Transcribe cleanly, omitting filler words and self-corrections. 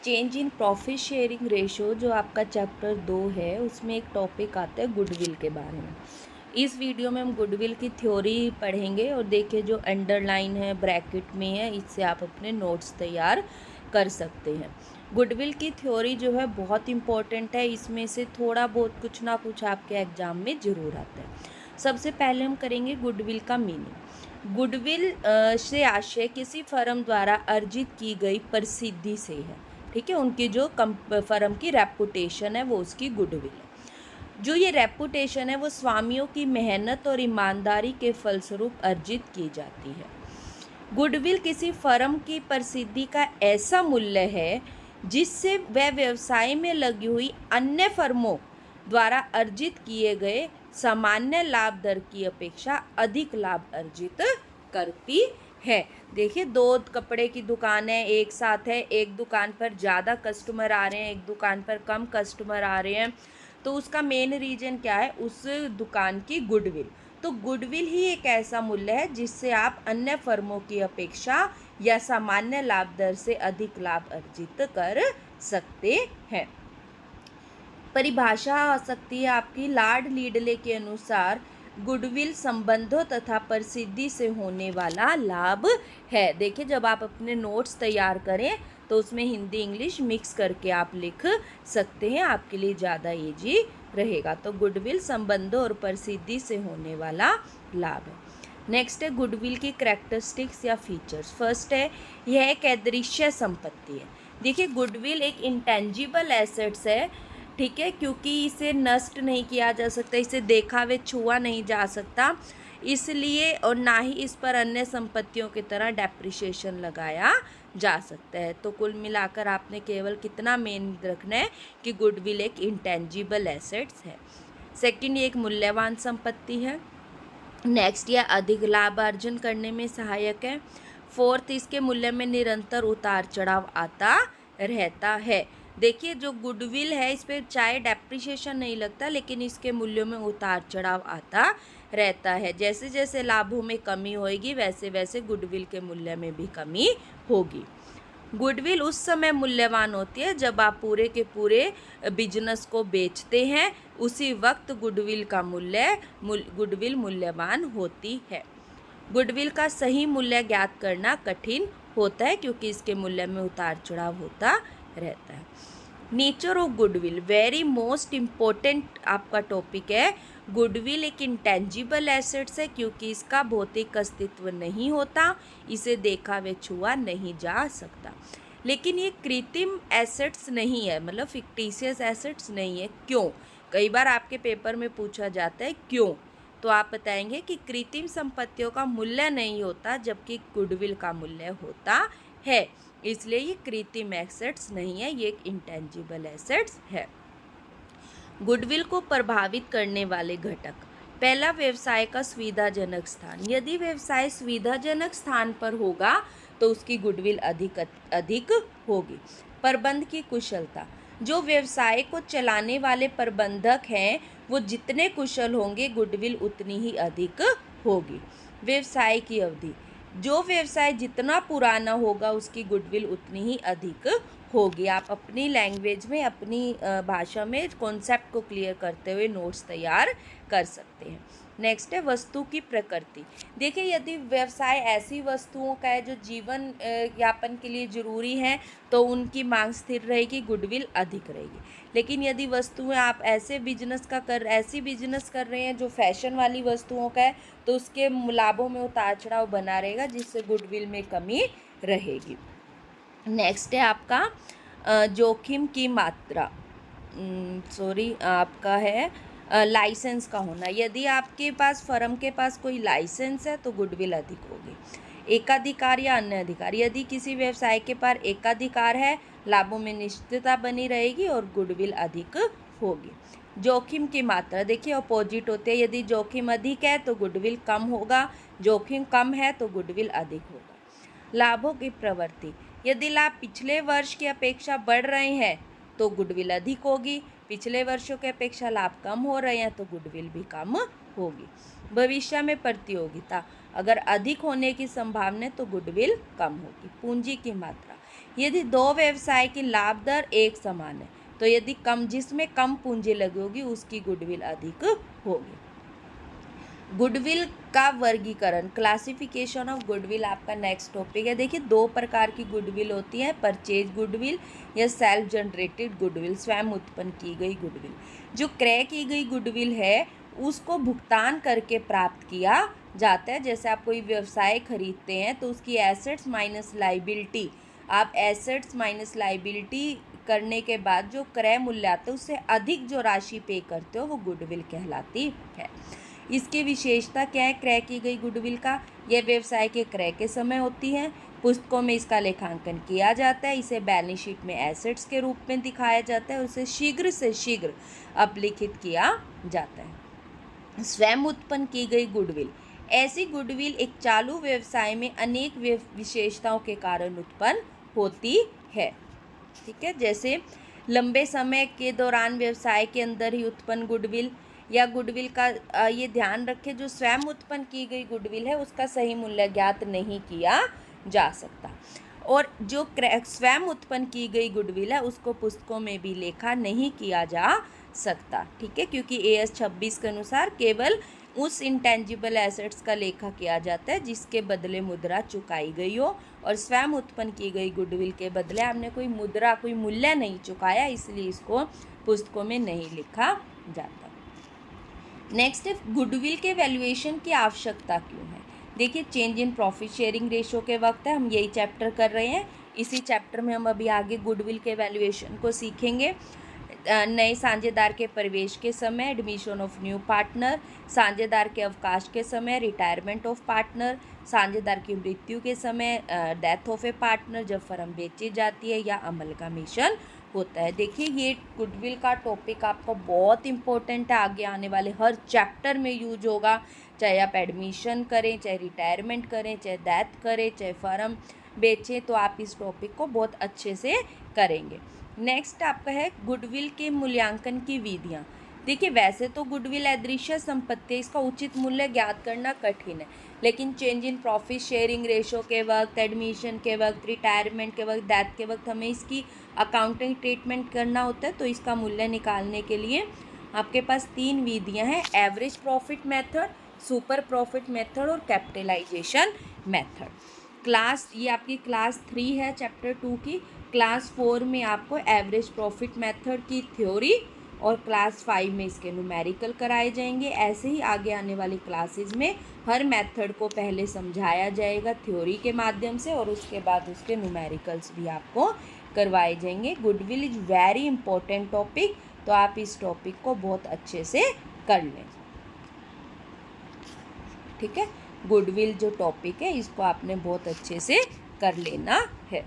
Change in profit sharing ratio जो आपका chapter 2 है उसमें एक टॉपिक आता है गुडविल के बारे में। इस वीडियो में हम गुडविल की थ्योरी पढ़ेंगे और देखिए जो अंडरलाइन है ब्रैकेट में है इससे आप अपने नोट्स तैयार कर सकते हैं। गुडविल की थ्योरी जो है बहुत इम्पोर्टेंट है, इसमें से थोड़ा बहुत कुछ ना कुछ आपके एग्जाम में ज़रूर आता है। सबसे पहले हम करेंगे गुडविल का मीनिंग। गुडविल से आशय किसी फर्म द्वारा अर्जित की गई प्रसिद्धि से है, ठीक है। उनकी जो फर्म की रेपुटेशन है वो उसकी गुडविल है। जो ये रेपुटेशन है वो स्वामियों की मेहनत और ईमानदारी के फलस्वरूप अर्जित की जाती है। गुडविल किसी फर्म की प्रसिद्धि का ऐसा मूल्य है जिससे वह व्यवसाय में लगी हुई अन्य फर्मों द्वारा अर्जित किए गए सामान्य लाभ दर की अपेक्षा अधिक लाभ अर्जित करती है। देखिए दो कपड़े की दुकान है, एक साथ है, एक दुकान पर ज़्यादा कस्टमर आ रहे हैं, एक दुकान पर कम कस्टमर आ रहे हैं, तो उसका मेन रीज़न क्या है? उस दुकान की गुडविल। तो गुडविल ही एक ऐसा मूल्य है जिससे आप अन्य फर्मों की अपेक्षा या सामान्य लाभ दर से अधिक लाभ अर्जित कर सकते हैं। परिभाषा आ सकती है आपकी लार्ड लीडले के अनुसार गुडविल संबंधों तथा प्रसिद्धि से होने वाला लाभ है। देखिए जब आप अपने नोट्स तैयार करें तो उसमें हिंदी इंग्लिश मिक्स करके आप लिख सकते हैं, आपके लिए ज़्यादा ईजी रहेगा। तो गुडविल संबंधों और प्रसिद्धि से होने वाला लाभ है। नेक्स्ट है गुडविल की कैरेक्टरिस्टिक्स या फीचर्स। फर्स्ट है यह एक अदृश्य संपत्ति है। देखिए गुडविल एक इंटेंजिबल एसेट्स है, ठीक है, क्योंकि इसे नष्ट नहीं किया जा सकता, इसे देखा वे छुआ नहीं जा सकता, इसलिए और ना ही इस पर अन्य संपत्तियों की तरह डेप्रिसिएशन लगाया जा सकता है। तो कुल मिलाकर आपने केवल कितना मेन रखना है कि गुडविल एक इंटेंजिबल एसेट्स है। सेकंड, ये एक मूल्यवान संपत्ति है। नेक्स्ट, यह अधिक लाभ अर्जन करने में सहायक है। फोर्थ, इसके मूल्य में निरंतर उतार चढ़ाव आता रहता है। देखिए जो गुडविल है इस पर चाहे डेप्रिसिएशन नहीं लगता लेकिन इसके मूल्यों में उतार चढ़ाव आता रहता है। जैसे जैसे लाभों में कमी होगी वैसे वैसे गुडविल के मूल्य में भी कमी होगी। गुडविल उस समय मूल्यवान होती है जब आप पूरे के पूरे बिजनेस को बेचते हैं, उसी वक्त गुडविल मूल्यवान होती है। गुडविल का सही मूल्य ज्ञात करना कठिन होता है क्योंकि इसके मूल्य में उतार चढ़ाव होता रहता है। Nature of goodwill very most important आपका टॉपिक है। गुडविल एक इंटेंजिबल एसेट्स है क्योंकि इसका भौतिक अस्तित्व नहीं होता, इसे देखा व छुआ नहीं जा सकता। लेकिन ये कृत्रिम एसेट्स नहीं है, मतलब फिक्टिशियस एसेट्स नहीं है। क्यों? कई बार आपके पेपर में पूछा जाता है क्यों, तो आप बताएंगे कि कृत्रिम संपत्तियों का मूल्य नहीं होता जबकि गुडविल का मूल्य होता है, इसलिए ये कृत्रिम एसेट्स नहीं है, ये एक इंटेंजिबल एसेट्स है। गुडविल को प्रभावित करने वाले घटक। पहला, व्यवसाय का सुविधाजनक स्थान। यदि व्यवसाय सुविधाजनक स्थान पर होगा तो उसकी गुडविल अधिक होगी। प्रबंध की कुशलता। जो व्यवसाय को चलाने वाले प्रबंधक हैं वो जितने कुशल होंगे गुडविल उतनी ही अधिक होगी। व्यवसाय की अवधि। जो व्यवसाय जितना पुराना होगा उसकी गुडविल उतनी ही अधिक होगी। आप अपनी लैंग्वेज में अपनी भाषा में कॉन्सेप्ट को क्लियर करते हुए नोट्स तैयार कर सकते हैं। नेक्स्ट है वस्तु की प्रकृति। देखिए यदि व्यवसाय ऐसी वस्तुओं का है जो जीवन यापन के लिए ज़रूरी हैं तो उनकी मांग स्थिर रहेगी, गुडविल अधिक रहेगी। लेकिन यदि वस्तुएं आप ऐसी बिजनेस कर रहे हैं जो फैशन वाली वस्तुओं का है तो उसके लाभों में उतार चढ़ाव बना रहेगा जिससे गुडविल में कमी रहेगी। नेक्स्ट है आपका जोखिम की मात्रा, आपका है लाइसेंस का होना। यदि आपके पास फर्म के पास कोई लाइसेंस है तो गुडविल अधिक होगी। एकाधिकार या अन्य अधिकार। यदि किसी व्यवसाय के पास एकाधिकार है लाभों में निश्चितता बनी रहेगी और गुडविल अधिक होगी। जोखिम की मात्रा, देखिए अपोजिट होते हैं। यदि जोखिम अधिक है तो गुडविल कम होगा, जोखिम कम है तो गुडविल अधिक होगा। लाभों की प्रवृत्ति। यदि लाभ पिछले वर्ष की अपेक्षा बढ़ रहे हैं तो गुडविल अधिक होगी, पिछले वर्षों की अपेक्षा लाभ कम हो रहे हैं तो गुडविल भी कम होगी। भविष्य में प्रतियोगिता। अगर अधिक होने की संभावना है तो गुडविल कम होगी। पूंजी की मात्रा। यदि दो व्यवसाय की लाभ दर एक समान है, तो यदि जिसमें कम पूंजी लगी होगी उसकी गुडविल अधिक होगी। गुडविल का वर्गीकरण, क्लासिफिकेशन ऑफ गुडविल आपका नेक्स्ट टॉपिक है। देखिए, दो प्रकार की गुडविल होती है, परचेज गुडविल या सेल्फ जनरेटेड गुडविल, स्वयं उत्पन्न की गई गुडविल। जो क्रय की गई गुडविल है उसको भुगतान करके प्राप्त किया जाता है। जैसे आप कोई व्यवसाय खरीदते हैं तो उसकी एसेट्स माइनस लाइबिलिटी, आप एसेट्स माइनस लाइबिलिटी करने के बाद जो क्रय मूल्य आता है उससे अधिक जो राशि पे करते हो वो गुडविल कहलाती है। इसकी विशेषता क्या है क्रय की गई गुडविल का? यह व्यवसाय के क्रय के समय होती है। पुस्तकों में इसका लेखांकन किया जाता है। इसे बैलेंस शीट में एसेट्स के रूप में दिखाया जाता है। उसे शीघ्र से शीघ्र अपलिखित किया जाता है। स्वयं उत्पन्न की गई गुडविल, ऐसी गुडविल एक चालू व्यवसाय में अनेक विशेषताओं के कारण उत्पन्न होती है। ठीक है, जैसे लंबे समय के दौरान व्यवसाय के अंदर ही उत्पन्न गुडविल, या गुडविल का ये ध्यान रखें जो स्वयं उत्पन्न की गई गुडविल है उसका सही मूल्य ज्ञात नहीं किया जा सकता, और जो स्वयं उत्पन्न की गई गुडविल है उसको पुस्तकों में भी लेखा नहीं किया जा सकता। ठीक है, क्योंकि AS 26 के अनुसार केवल उस इंटेंजिबल एसेट्स का लेखा किया जाता है जिसके बदले मुद्रा चुकाई गई हो, और स्वयं उत्पन्न की गई गुडविल के बदले आपने कोई मुद्रा, कोई मूल्य नहीं चुकाया, इसलिए इसको पुस्तकों में नहीं लिखा जाता। नेक्स्ट है गुडविल के वैल्यूएशन की आवश्यकता क्यों है। देखिए, change in profit sharing ratio के वक्त है, हम यही चैप्टर कर रहे हैं। इसी चैप्टर में हम अभी आगे गुडविल के वैल्यूएशन को सीखेंगे। नए साझेदार के प्रवेश के समय, एडमिशन ऑफ न्यू पार्टनर, साझेदार के अवकाश के समय, रिटायरमेंट ऑफ पार्टनर, साझेदार की मृत्यु के समय, डेथ ऑफ ए पार्टनर, जब फर्म बेची जाती है या अमलगामेशन होता है। देखिए, ये गुडविल का टॉपिक आपको बहुत इंपॉर्टेंट है, आगे आने वाले हर चैप्टर में यूज होगा। चाहे आप एडमिशन करें, चाहे रिटायरमेंट करें, चाहे डेथ करें, चाहे फर्म बेचें, तो आप इस टॉपिक को बहुत अच्छे से करेंगे। नेक्स्ट आपका है गुडविल के मूल्यांकन की विधियाँ। देखिए, वैसे तो गुडविल अदृश्य संपत्ति है, इसका उचित मूल्य ज्ञात करना कठिन है, लेकिन change in profit sharing ratio के वक्त, एडमिशन के वक्त, रिटायरमेंट के वक्त, डेथ के वक्त हमें इसकी अकाउंटिंग ट्रीटमेंट करना होता है। तो इसका मूल्य निकालने के लिए आपके पास 3 विधियाँ हैं, average profit method, super profit method और कैपिटलाइजेशन मेथड। ये आपकी क्लास 3 है चैप्टर 2 की। क्लास 4 में आपको एवरेज प्रॉफिट मेथड की थ्योरी और क्लास 5 में इसके न्यूमेरिकल कराए जाएंगे। ऐसे ही आगे आने वाली क्लासेस में हर मेथड को पहले समझाया जाएगा थ्योरी के माध्यम से, और उसके बाद उसके न्यूमेरिकल्स भी आपको करवाए जाएंगे। Goodwill is very important topic, तो आप इस टॉपिक को बहुत अच्छे से कर लें। ठीक है, गुडविल जो टॉपिक है इसको आपने बहुत अच्छे से कर लेना है।